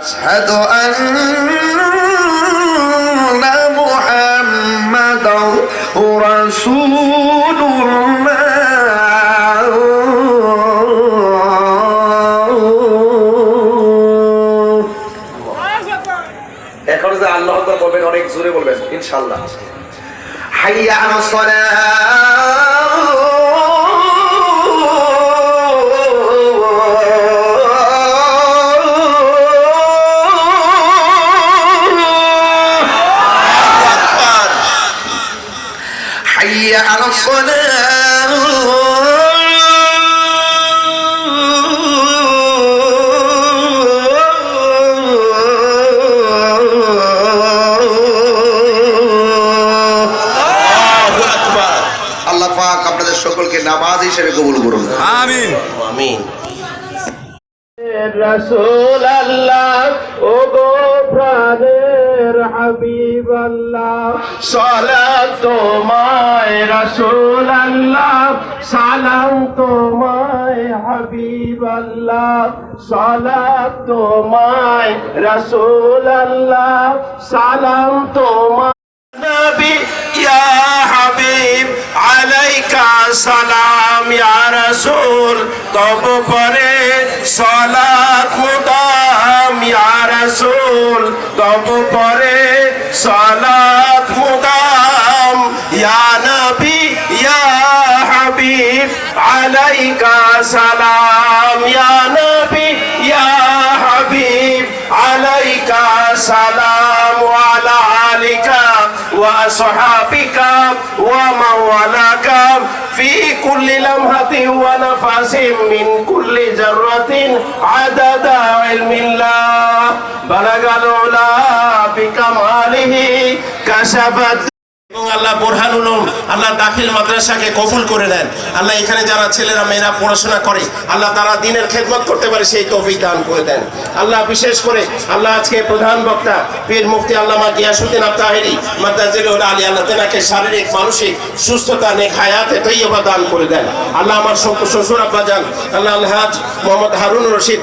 أشهد أن محمدا رسول الله এখন যে আল্লাহু আকবার বলবেন অনেক জোরে বলবেন ইনশাআল্লাহ হাইয়া আলাস সালাহ حي على الصلاة আল্লাহ পাক আপনাদের সকলকে নামাজ হিসেবে কবুল করুন আমিন আমিন রাসূল আল্লাহ ও গো প্রাণের হাবিব আল্লাহ সালাত তোমায় রাসূল আল্লাহ সালাম তোমায় হাবিব আল্লাহ সালাত তোমায় রাসূল আল্লাহ সালাম তোমায় নবী ইয়া হাবিব আলাইকা সালাম ইয়া রাসূল তব পরে সালাত মুদাম ইয়া রাসূল তব পরে সালাত মুদাম ইয়া নবী ইয়া হাবিব আলাইকা সালাম ইয়া নবী ইয়া হাবিব আলাইকা সালাম ওয়া আলা আলিকা وأصحابك ومن والاك في كل لمحة ونفس من كل ذرة عدد علم الله بلغ العلا بكماله كشفت এবং আল্লাহ বোরহান উলুম আল্লাহ দাখিল মাদ্রাসাকে কবুল করে নেন আল্লাহ এখানে যারা ছেলেরা মেয়েরা পড়াশোনা করে আল্লাহ তারা দ্বীনের খেদমত করতে পারে সেই তৌফিক দান করে দেন আল্লাহ বিশেষ করে আল্লাহ আজকে প্রধান বক্তা পীর মুফতি আল্লামা গিয়াসউদ্দিন আত্তাহিরি মাদ্দাজিলুল আলী আল্লাহ তাআলাকে শারীরিক মানসিক সুস্থতা নেক হায়াতে তৈয়বা দান করে দেন আল্লাহ আমার শ্বশুর আব্বা জান আল্লাহ আলহাজ মোহাম্মদ হারুন রশিদ